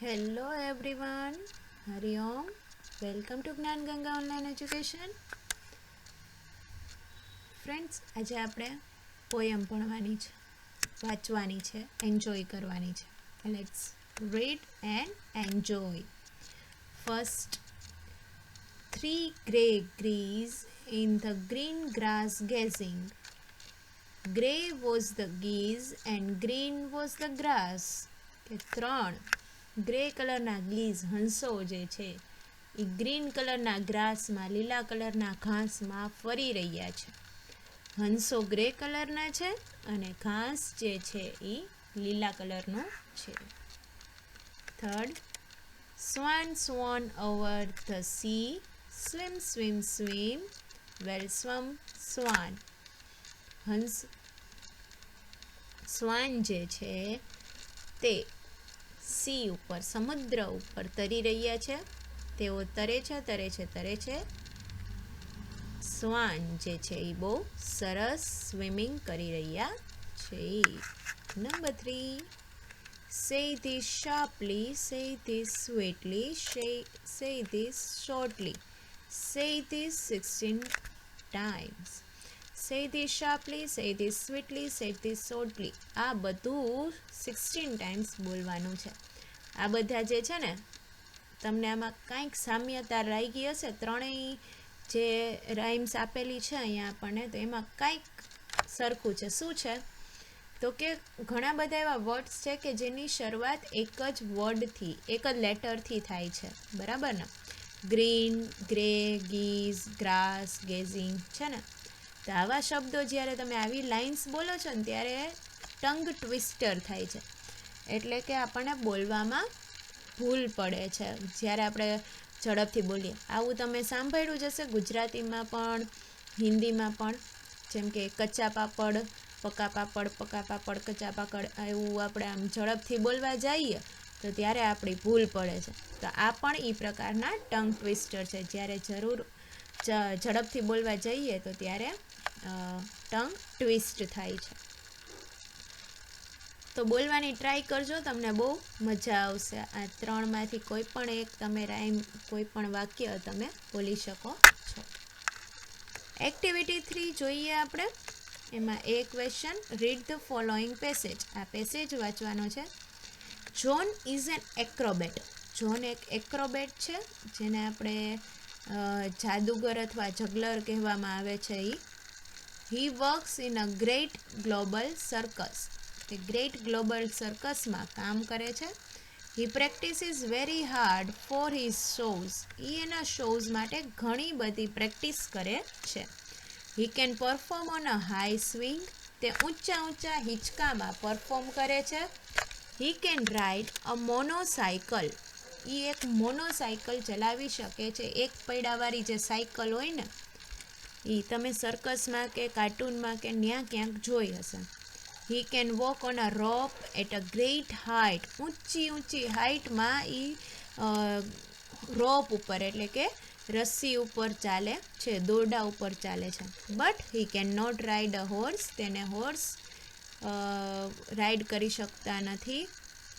Hello everyone, Hariom. Welcome to જ્ઞાન Ganga online education. Friends, આજે આપણે પોયમ ભણવાની છે, વાંચવાની છે, એન્જોય કરવાની છે. Let's read and enjoy. First, 3 grey geese in the green grass gazing. Grey was the geese and green was the grass. કે 3 ગ્રે કલરના ગીઝ હંસો જે છે એ ગ્રીન કલરના ગ્રાસમાં લીલા કલરના ઘાસમાં ફરી રહ્યા છે. હંસો ગ્રે કલરના છે અને ઘાસ જે છે એ લીલા કલરનું છે. Third, swan swan over the sea, swim swim swim, well swam swan. હંસ સ્વાન જે છે તે સી ઉપર, સમુદ્ર ઉપર તરી રહ્યા છે. તેઓ તરે છે. સ્વાન જે છે એ બહુ સરસ સ્વિમિંગ કરી રહ્યા છે. Number 3, say this sharply, say this sweetly, say this shortly, say this 16 times. Say this sharply, say this sweetly, say this shortly. આ બધું 16 ટાઈમ્સ બોલવાનું છે. આ બધા જે છે ને, તમને આમાં કાંઈક સામ્યતા લાગી હશે. ત્રણેય જે રાઇમ્સ આપેલી છે અહીંયા આપણને, તો એમાં કાંઈક સરખું છે. શું છે? તો કે ઘણા બધા એવા વર્ડ્સ છે કે જેની શરૂઆત એક જ વર્ડથી, એક જ લેટરથી થાય છે. બરાબર ને? ગ્રીન, ગ્રે, ગીઝ, ગ્રાસ, ગેઝિંગ છે ને. તો આવા શબ્દો જ્યારે તમે આવી લાઇન્સ બોલો છો ને ત્યારે ટંગ ટ્વિસ્ટર થાય છે. એટલે કે આપણને બોલવામાં ભૂલ પડે છે જ્યારે આપણે ઝડપથી બોલીએ. આવું તમે સાંભળ્યું જ હશે ગુજરાતીમાં પણ, હિન્દીમાં પણ. જેમ કે કચ્ચા પાપડ, પકા પાપડ, પકા પાપડ, કચ્ચા પાપડ, એવું આપણે આમ ઝડપથી બોલવા જઈએ તો ત્યારે આપણી ભૂલ પડે છે. તો આ પણ એ પ્રકારના ટંગ ટ્વિસ્ટર છે. જ્યારે ઝડપથી બોલવા જઈએ તો ત્યારે ટંગ ટ્વિસ્ટ થાય છે. તો બોલવાની ટ્રાય કરજો, તમને બહુ મજા આવશે. આ ત્રણમાંથી કોઈ પણ એક તમે રાઇમ, કોઈ પણ વાક્ય તમે બોલી શકો છો. એક્ટિવિટી 3 જોઈએ આપણે. એમાં એક question, read the following passage. આ પેસેજ વાંચવાનો છે. John is an acrobat. John એક એક્રોબેટ છે, જેને આપણે જાદુગર અથવા જગલર કહેવામાં આવે છે. He works in a great global circus. તે ગ્રેટ ગ્લોબલ સર્કસમાં કામ કરે છે. He practises very hard for his shows. એ એના શોઝ માટે ઘણી બધી પ્રેક્ટિસ કરે છે. He can perform on a high swing. તે ઊંચા હિંચકામાં પરફોર્મ કરે છે. He can ride a મોનોસાયકલ. એ એક મોનોસાયકલ ચલાવી શકે છે. એક પૈડાવાળી જે સાયકલ હોય ને, એ તમે સર્કસમાં કે કાર્ટૂનમાં કે ક્યાંક જોઈ હશે. He can walk on a rope at a great height. ઊંચી હાઇટમાં એ રોપ ઉપર, એટલે કે રસ્સી ઉપર ચાલે છે, દોરડા ઉપર ચાલે છે. But he can not ride a horse. તેને હોર્સ રાઇડ કરી શકતા નથી.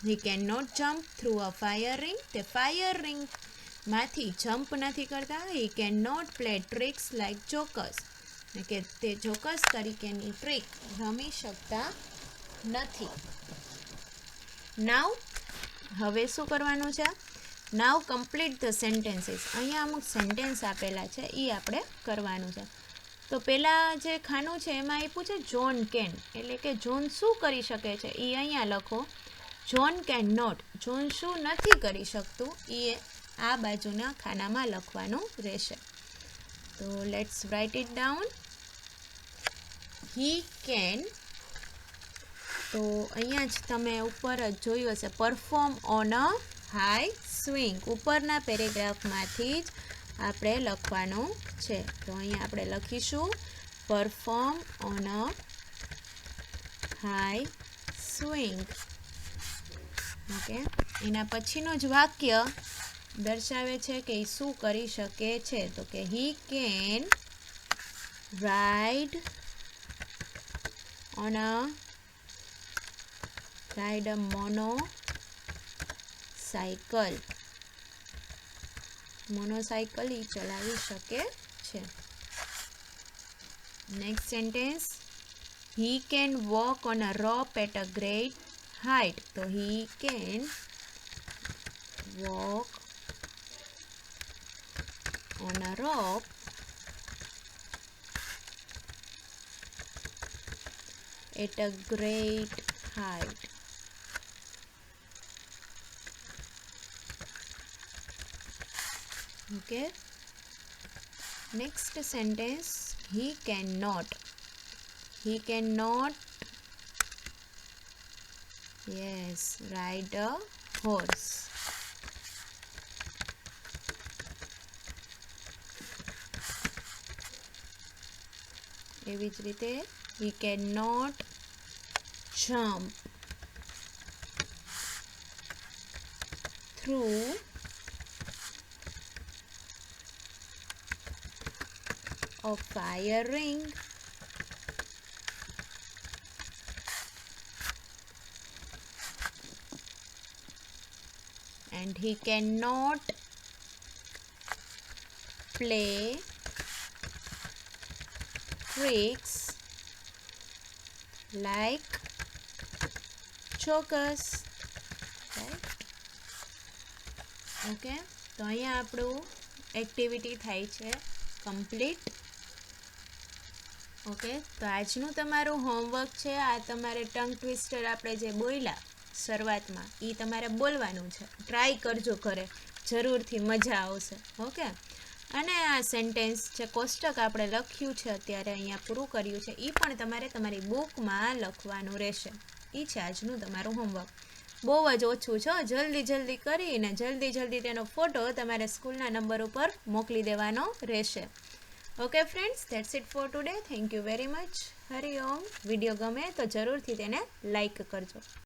He can not jump through a fire ring. તે ફાયર રિંગમાંથી જમ્પ નથી કરતા. He can not play tricks like jokers. કે તે જોકર્સ તરીકેની ટ્રીક રમી શકતા નથી. નાવ, હવે શું કરવાનું છે? Now complete the sentences. અહીંયા અમુક સેન્ટેન્સ આપેલા છે, એ આપણે કરવાનું છે. તો પહેલાં જે ખાનું છે એમાં આપ્યું છે જોન કેન, એટલે કે જોન શું કરી શકે છે એ અહીંયા લખો. John can not. જોન શું નથી કરી શકતું એ આ બાજુના ખાનામાં લખવાનું રહેશે. તો let's write it down. He can, તો અહીંયા જ તમે ઉપર જ જોયું હશે, perform on a high swing. ઉપરના પેરેગ્રાફમાંથી જ આપણે લખવાનું છે. તો અહીંયા આપણે લખીશું perform on a high swing. Okay, એના પછીનું જ વાક્ય દર્શાવે છે કે એ શું કરી શકે છે. તો કે he can ride on a monocycle. Cycle. Monocycle ઈ ચલાવી શકે છે. Next sentence, he can walk on a rope at a great height. તો he can walk on a rope at a great height. Okay. Next sentence, he cannot. He cannot, yes, ride a horse. એવી જ રીતે he cannot jump through a fire ring. And he cannot play tricks like chokers. Right? Okay. તો અહીંયા આપણું activity થાય છે complete. Okay, તો આજનું તમારું હોમવર્ક છે. આ તમારે ટંગ ટ્વિસ્ટર આપણે જે બોલ્યા શરૂઆતમાં એ તમારે બોલવાનું છે. ટ્રાય કરજો ઘરે, જરૂરથી મજા આવશે. ઓકે, અને આ સેન્ટેન્સ જે કોષ્ટક આપણે લખ્યું છે અત્યારે અહીંયા પૂરું કર્યું છે એ પણ તમારે તમારી બુકમાં લખવાનું રહેશે. એ છે આજનું તમારું હોમવર્ક. બહુ જ ઓછું છે, જલ્દી કરીને જલ્દી તેનો ફોટો તમારે સ્કૂલના નંબર ઉપર મોકલી દેવાનો રહેશે. Okay friends, that's it four today. Thank you very much. Hariom. Video ગમે તો જરૂરથી તેને લાઈક કરજો.